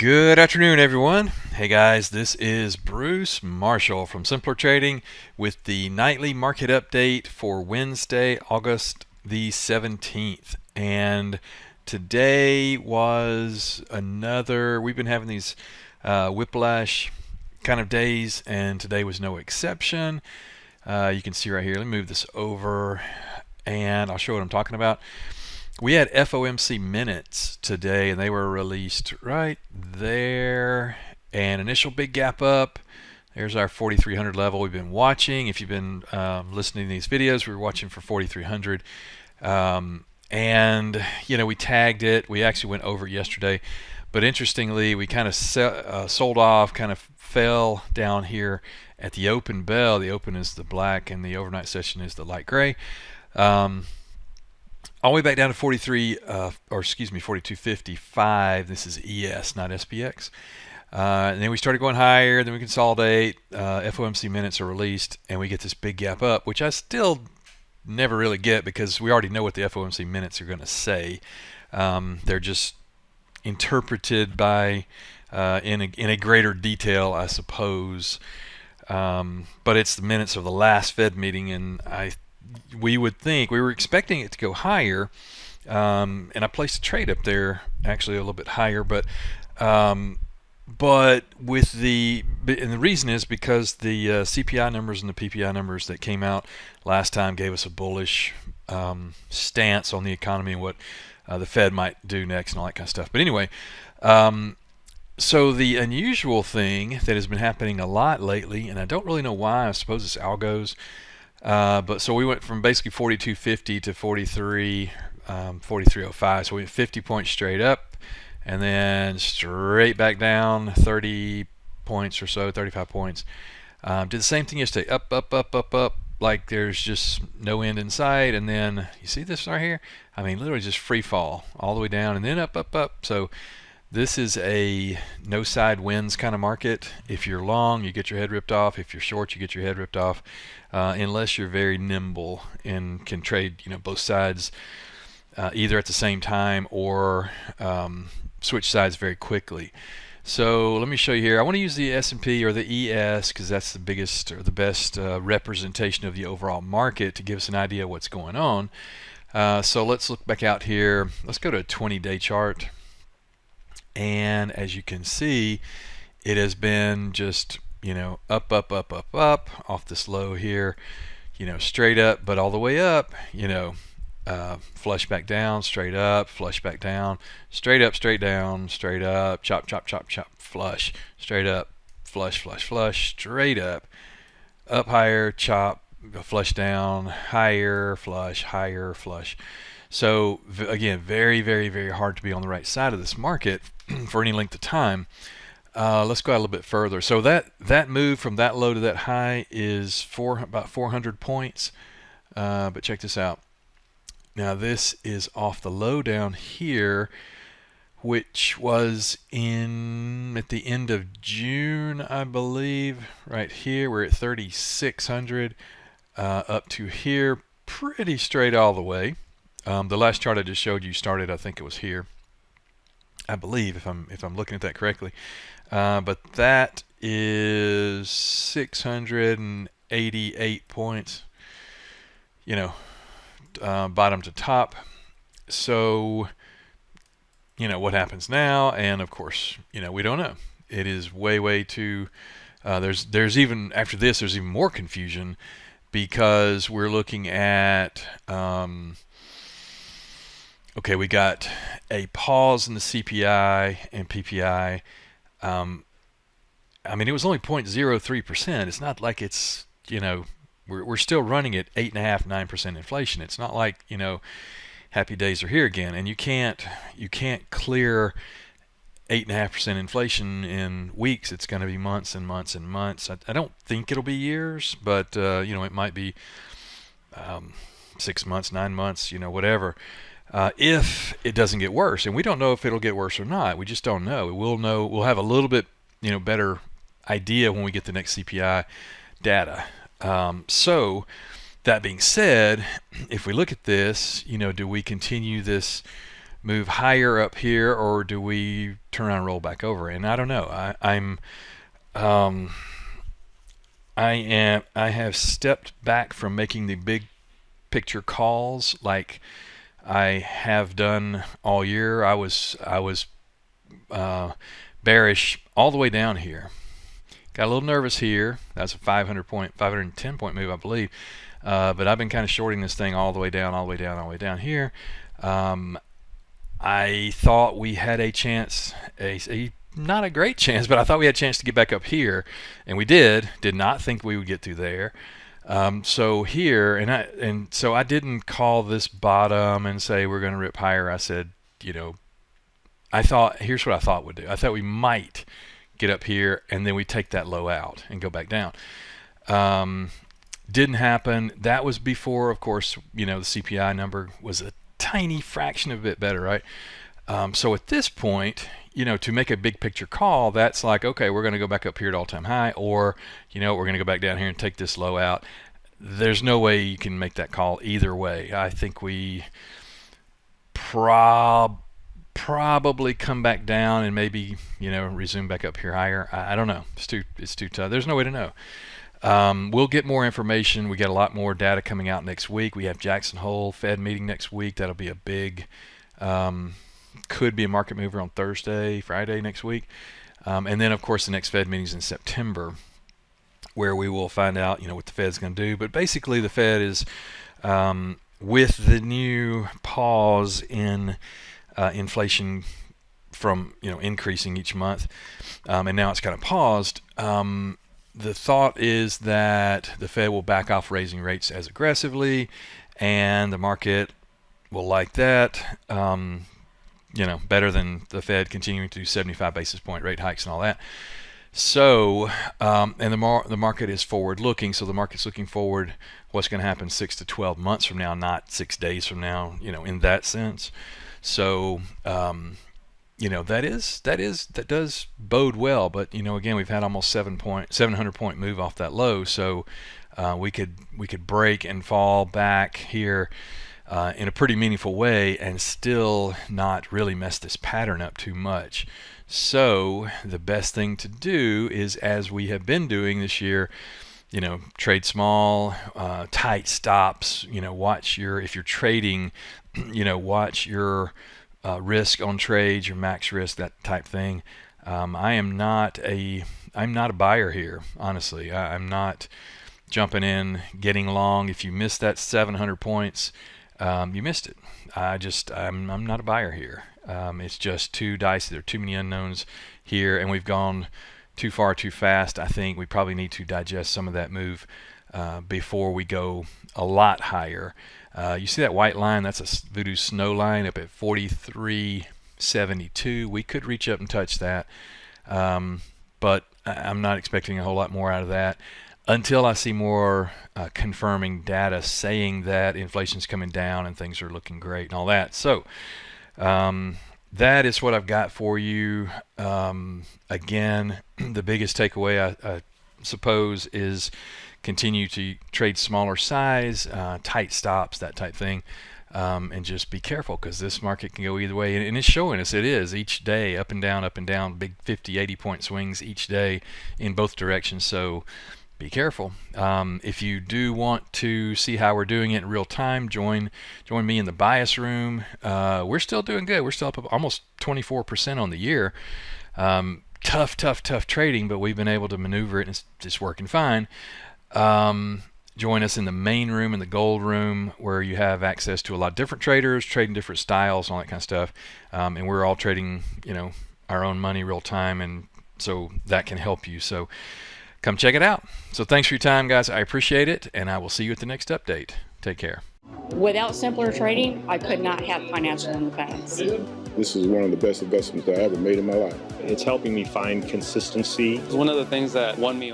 Good afternoon, everyone. Hey guys, this is Bruce Marshall from Simpler Trading with the nightly market update for Wednesday, August the 17th. And today was we've been having these whiplash kind of days, and today was no exception. You can see right here, let me move this over and I'll show what I'm talking about. We had FOMC minutes today, and they were released right there. And initial big gap up. There's our 4,300 level we've been watching. If you've been listening to these videos, we were watching for 4,300. And, we tagged it. We actually went over it yesterday. But interestingly, we kind of sold off, kind of fell down here at the open bell. The open is the black, and the overnight session is the light gray. All the way back down to 42.55. This is ES, not SPX. And then we started going higher. Then we consolidate. FOMC minutes are released, and we get this big gap up, which I still never really get because we already know what the FOMC minutes are going to say. They're just interpreted by in a greater detail, I suppose. But it's the minutes of the last Fed meeting, and we were expecting it to go higher, and I placed a trade up there, actually a little bit higher, but with and the reason is because the CPI numbers and the PPI numbers that came out last time gave us a bullish stance on the economy and what the Fed might do next and all that kind of stuff. But anyway, so the unusual thing that has been happening a lot lately, and I don't really know why, I suppose it's algos. But so we went from basically 42.50 to 43.05. So we went 50 points straight up, and then straight back down 30 points or so, 35 points. Did the same thing yesterday, up, like there's just no end in sight. And then you see this right here? I mean, literally just free fall all the way down, and then up. So this is a no side wins kind of market. If you're long, you get your head ripped off. If you're short, you get your head ripped off. Unless you're very nimble and can trade, both sides either at the same time or switch sides very quickly. So let me show you here. I want to use the S&P or the ES because that's the biggest or the best representation of the overall market to give us an idea of what's going on. So let's look back out here. Let's go to a 20-day chart. And as you can see, it has been just, up off this low here, straight up, but all the way up, flush back down, straight up, flush back down, straight up, straight down, straight up, chop, flush, straight up, flush, straight up higher, chop, flush down, higher, flush. So again, very, very, very hard to be on the right side of this market for any length of time. Let's go out a little bit further. So that move from that low to that high is about 400 points. But check this out. Now this is off the low down here, which was at the end of June, I believe. Right here, we're at 3,600 up to here, pretty straight all the way. The last chart I just showed you started, I think it was here, I believe, if I'm looking at that correctly. But that is 688 points, bottom to top. So, what happens now? And of course, we don't know. It is way too. There's even after this, there's even more confusion because we're looking at. Okay, we got a pause in the CPI and PPI. I mean, it was only 0.03%. It's not like it's, we're still running at 8.5%, 9% inflation. It's not like, happy days are here again. And you can't clear 8.5% inflation in weeks. It's going to be months and months and months. I don't think it'll be years, but, it might be 6 months, 9 months, whatever. If it doesn't get worse, and we don't know if it'll get worse or not, we just don't know. We'll have a little bit, better idea when we get the next CPI data. So that being said, if we look at this, do we continue this move higher up here, or do we turn around and roll back over? And I don't know. I have stepped back from making the big picture calls like I have done all year. I was bearish all the way down here. Got a little nervous here. That's a 510 point move, I believe. But I've been kind of shorting this thing all the way down, all the way down, all the way down here. I thought we had a chance, not a great chance, but I thought we had a chance to get back up here, and we did. Did not think we would get through there. So here, and so I didn't call this bottom and say we're going to rip higher. I said, here's what I thought we'd do. I thought we might get up here, and then we take that low out and go back down. Didn't happen. That was before, of course, the CPI number was a tiny fraction of a bit better, right? So at this point, to make a big picture call, that's like, okay, we're going to go back up here at all-time high, or, we're going to go back down here and take this low out. There's no way you can make that call either way. I think we probably come back down and maybe, resume back up here higher. I don't know. It's too tough. There's no way to know. We'll get more information. We got a lot more data coming out next week. We have Jackson Hole Fed meeting next week. That'll be a big, could be a market mover on Thursday, Friday next week. And then, of course, the next Fed meeting is in September, where we will find out, what the Fed's going to do. But basically, the Fed is, with the new pause in inflation from, increasing each month, and now it's kind of paused. The thought is that the Fed will back off raising rates as aggressively, and the market will like that, better than the Fed continuing to do 75 basis point rate hikes and all that. So, and the market is forward looking, so the market's looking forward what's going to happen 6 to 12 months from now, not 6 days from now, in that sense. So, that does bode well, but again, we've had almost 700 point move off that low, so we could break and fall back here in a pretty meaningful way and still not really mess this pattern up too much. So the best thing to do is, as we have been doing this year, trade small, tight stops. If you're trading, watch your risk on trades, your max risk, that type thing. I'm not a buyer here, honestly. I'm not jumping in, getting long. If you missed that 700 points, you missed it. I'm not a buyer here. It's just too dicey. There are too many unknowns here, and we've gone too far too fast. I think we probably need to digest some of that move before we go a lot higher. You see that white line? That's a Voodoo Snow line up at 43.72. We could reach up and touch that, but I'm not expecting a whole lot more out of that until I see more confirming data saying that inflation's coming down and things are looking great and all that. So that is what I've got for you. Again, the biggest takeaway, I suppose, is continue to trade smaller size, tight stops, that type thing, and just be careful, because this market can go either way, and it's showing us it is each day, up and down, big 50, 80 point swings each day in both directions. So be careful. If you do want to see how we're doing it in real time, join me in the bias room. We're still doing good. We're still up almost 24% on the year. Tough trading, but we've been able to maneuver it, and it's just working fine. Join us in the main room, in the gold room, where you have access to a lot of different traders, trading different styles, and all that kind of stuff. And we're all trading, our own money real time, and so that can help you. So come check it out. So thanks for your time, guys. I appreciate it, and I will see you at the next update. Take care. Without simpler trading, I could not have financial independence. This is one of the best investments I ever made in my life. It's helping me find consistency. It's one of the things that won me